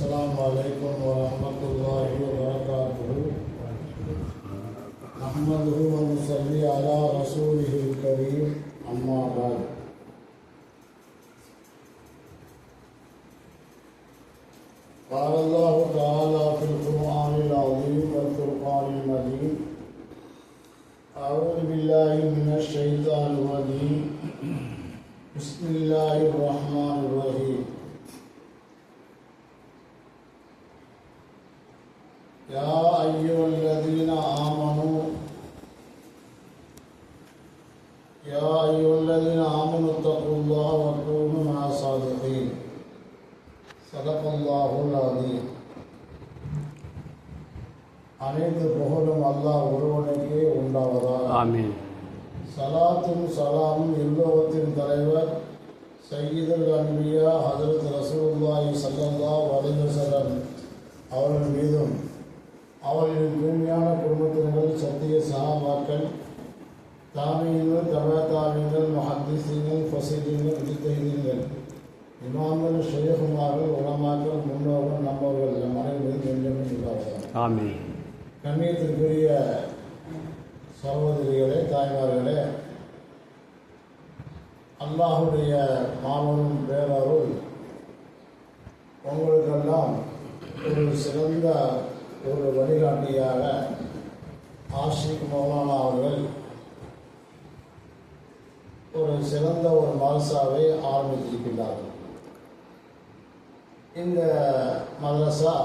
السلام عليكم ورحمة الله وبركاته. نحمده ونصلي على رسوله الكريم. أما بعد. قال الله تعالى في القرآن العظيم والفرقان المجيد: أعوذ بالله من الشيطان الرجيم. بسم الله الرحمن الرحيم. يا أيها الذين آمنوا اتقوا الله وكونوا مع الصادقين. صدق الله العظيم. அனைத்து புகழும் அல்லாஹ் ஒருவனுக்கே உண்டாவதாக. ஆமீன். சலாத்தும் சலாமும் எல்லோகத்தின் தலைவர் சய்யிதுல் அன்பியா ஹஜ்ரத் ரசூலுல்லாஹி ஸல்லல்லாஹு அலைஹி வஸல்லம் அவர்கள் மீதும் அவர்களின் தூய்மையான குடும்பத்தினர்கள், சத்திய சஹாபாக்கள், தாபீன்கள், தபா தாபீன்கள், முஹத்திஸீன்கள், ஃபஸீஹீன்கள், முஜ்தஹிதீன்கள், இமாம்கள், ஷைኹமார்கள், உலமாக்கள், முன்னோர்கள், நம்மவர்கள் நம் அனைவரும் என்றும் உண்டாவதாக. ஆமீன். கண்ணியத்திற்குரிய சகோதரிகளே, தாய்மார்களே, அல்லாஹுடைய மாபெரும் பேரருள் உங்களுக்கெல்லாம் ஒரு சிறந்த ஒரு வழிகாட்டியாக ஆஷிக் மௌலானா அவர்கள் ஒரு சிறந்த ஒரு மதரசாவை ஆரம்பித்திருக்கின்றார்கள். இந்த மதரசா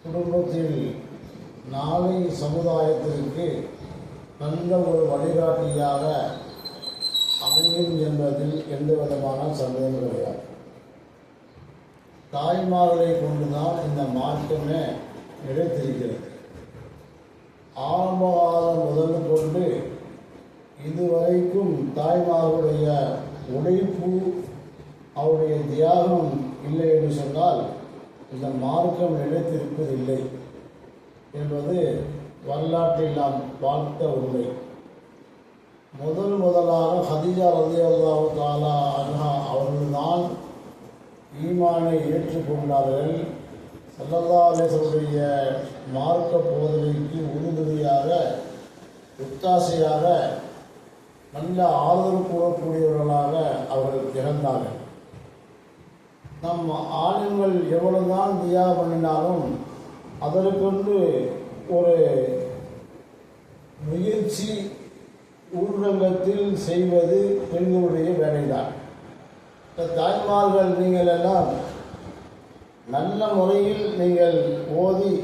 குடும்பத்தில் நாளை சமுதாயத்திற்கு நல்ல ஒரு வழிகாட்டியாக அமையும் என்பதில் எந்த விதமான சந்தேகம் கிடையாது. தாய்மார்களை கொண்டுதான் இந்த மாற்றமே நிலைத்திருக்கிறது. ஆரம்பகாலம் முதல் கொண்டு இதுவரைக்கும் தாய்மார்களுடைய உழைப்பு, அவருடைய தியாகம் இல்லை என்று சொன்னால் இந்த மார்க்கம் நிலைத்திருப்பதில்லை என்பது வரலாற்றில் நாம் பார்த்த உண்மை. முதலாக ஹதீஜா ரலியல்லாஹு தஆலா அன்ஹா அவர்கள்தான் ஈமானை ஏற்றுக்கொண்டார்கள். ஸல்லல்லாஹு அலைஹி வஸல்லுடைய மார்க்க போதனைக்கு உறுதுணையாக, ஒத்தாசையாக, நல்ல ஆதரவு கூறக்கூடியவர்களாக அவர்கள் இறந்தார்கள். நம் ஆளுங்கள் எவ்வளவுதான் தியா பண்ணினாலும் அதற்கொண்டு ஒரு முயற்சி ஊரங்கத்தில் செய்வது பெண்களுடைய வேலைதான். தாய்மார்கள் நீங்கள் எல்லாம் நல்ல முறையில் நீங்கள் ஓதி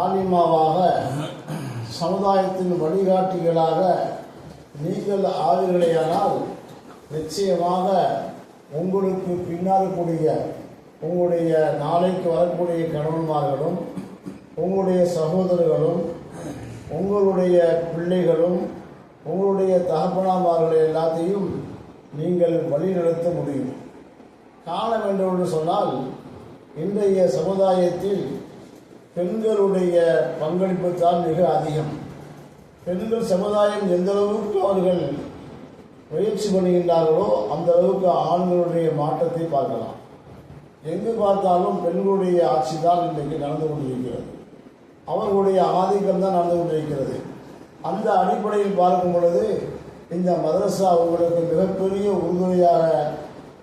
ஆலிமாவாக, சமுதாயத்தின் வழிகாட்டிகளாக நீங்கள் ஆவீர்களேயானால் நிச்சயமாக உங்களுக்கு பின்னால் கூடிய உங்களுடைய நாளைக்கு வரக்கூடிய கணவன்மார்களும், உங்களுடைய சகோதரர்களும், உங்களுடைய பிள்ளைகளும், உங்களுடைய தகப்பனாமார்களை எல்லாத்தையும் நீங்கள் வழிநடத்த முடியும். காண வேண்டும் என்று சொன்னால் இன்றைய சமுதாயத்தில் பெண்களுடைய பங்களிப்பு தான் மிக அதிகம். பெண்கள் சமுதாயம் எந்த அளவுக்கு அவர்கள் முயற்சி பண்ணுகின்றார்களோ அந்த அளவுக்கு ஆண்களுடைய மாற்றத்தை பார்க்கலாம். எங்கு பார்த்தாலும் பெண்களுடைய ஆட்சி தான் இன்றைக்கு நடந்து கொண்டிருக்கிறது. அவர்களுடைய ஆதிக்கம் தான் நடந்து கொண்டிருக்கிறது. அந்த அடிப்படையில் பார்க்கும் பொழுது இந்த மதரசா உங்களுக்கு மிகப்பெரிய உறுதுணையாக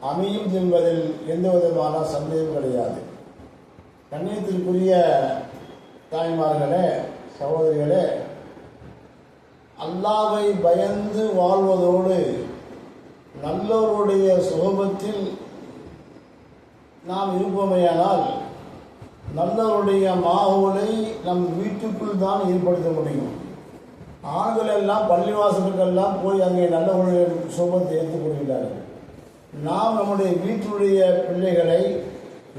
அமையும் என்பதில் எந்த விதமான சந்தேகம் கிடையாது. கண்ணியத்திற்குரிய தாய்மார்களே, சகோதரிகளே, அல்லாஹ்வை பயந்து வாழ்வதோடு நல்லவருடைய சுகபத்தில் நாம் இருப்போமேயானால் நல்லவருடைய மாவுளை நம் வீட்டுக்குள் தான் ஏற்படுத்த முடியும். ஆண்கள் எல்லாம் பள்ளிவாசலுக்கெல்லாம் போய் அங்கே நல்லவருடைய சுகத்தை ஏற்றுக்கொள்கிறார்கள். நாம் நம்முடைய வீட்டுடைய பிள்ளைகளை,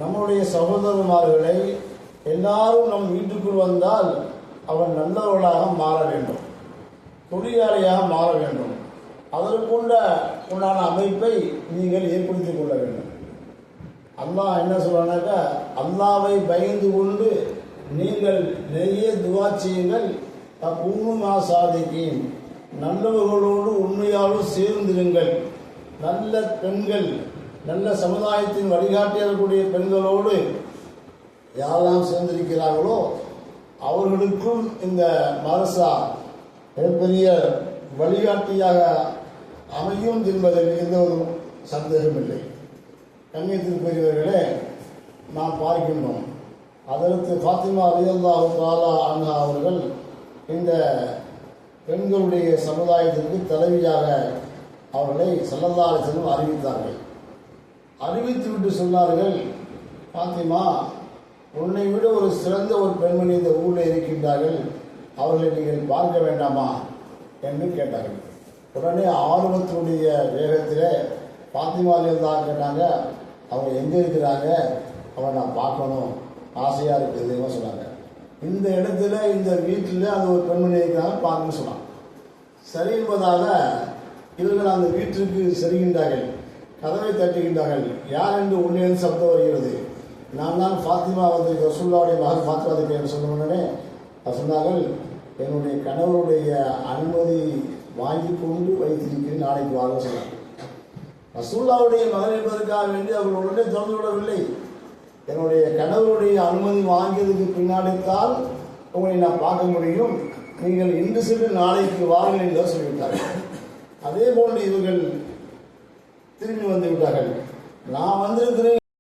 நம்முடைய சகோதரமார்களை எல்லாரும் நம் வீட்டுக்குள் வந்தால் அவர் நல்லவர்களாக மாற வேண்டும், தொழிலாளியாக மாற வேண்டும். அதற்குண்டான அமைப்பை நீங்கள் ஏற்படுத்திக் கொள்ள வேண்டும். அல்லாஹ் என்ன சொல்றானாக்கா, அல்லாஹ்வை பயந்து கொண்டு நீங்கள் நிறைய துஆ செய்யுங்கள், தகுமா சாதிக்கீன், நல்லவர்களோடு உண்மையாலும் சேர்ந்திருங்கள். நல்ல பெண்கள், நல்ல சமுதாயத்தின் வழிகாட்டியக்கூடிய பெண்களோடு யாரெல்லாம் சேர்ந்திருக்கிறார்களோ அவர்களுக்கும் இந்த மதரசா மிகப்பெரிய வழிகாட்டியாக அமையும் என்பதில் எந்த ஒரு சந்தேகமில்லை. கண்ணியத்திற்குரியவர்களே, நாம் பார்க்கின்றோம் அதற்கு ஃபாத்திமா ரலியல்லாஹு தஆலா அன்ஹா அவர்கள் இந்த பெண்களுடைய சமுதாயத்திற்கு தலைவியாக அவர்களை ஸல்லல்லாஹு அலைஹி வஸல்லம் அறிவித்தார்கள். அறிவித்துவிட்டு சொன்னார்கள், ஃபாத்திமா, உன்னை விட ஒரு சிறந்த ஒரு பெண்மணி இந்த ஊரில் இருக்கின்றார்கள், அவர்களை நீங்கள் பார்க்க வேண்டாமா என்று கேட்டார்கள். உடனே ஆர்வத்தினுடைய வேகத்தில் ஃபாத்திமா ரலியல்லாஹு கேட்டாங்க, அவங்க எங்கே இருக்கிறாங்க, அவனை நான் பார்க்கணும், ஆசையாக இருக்குதுன்னு சொன்னாங்க. இந்த இடத்துல இந்த வீட்டில் அந்த ஒரு பெண்மணி இருக்கிறாங்க, பார்க்கணும்னு சொன்னாங்க. சரி என்பதாக இவர்கள் அந்த வீட்டிற்கு செல்கின்றார்கள். கதவை தட்டுகின்றார்கள். யார் என்று உள்ளே சப்தம் வருகிறது. நான் தான் ஃபாத்திமா வந்து ரசூலுல்லாஹ்வுடைய மகன் ஃபாத்திமா என்று சொன்ன உடனே சொன்னார்கள், என்னுடைய கணவருடைய அனுமதி வாங்கி கொண்டு வைத்திருக்கிறேன், நாளைக்கு வாங்க சொன்னாங்க. ரசூலுல்லாஹ்வுடைய மகன் என்பதற்காக வேண்டி அவர்கள் உடனே திறந்து விடவில்லை. என்னுடைய கணவருடைய அனுமதி வாங்கியதுக்கு பின்னாடித்தான் உங்களை நான் பார்க்க முடியும், நீங்கள் இன்று சென்று நாளைக்கு வாருங்கள் என்று சொல்லிவிட்டார்கள். அதே போன்று இவர்கள் திரும்பி வந்து விட்டார்கள். நான் வந்திருக்கிறேன்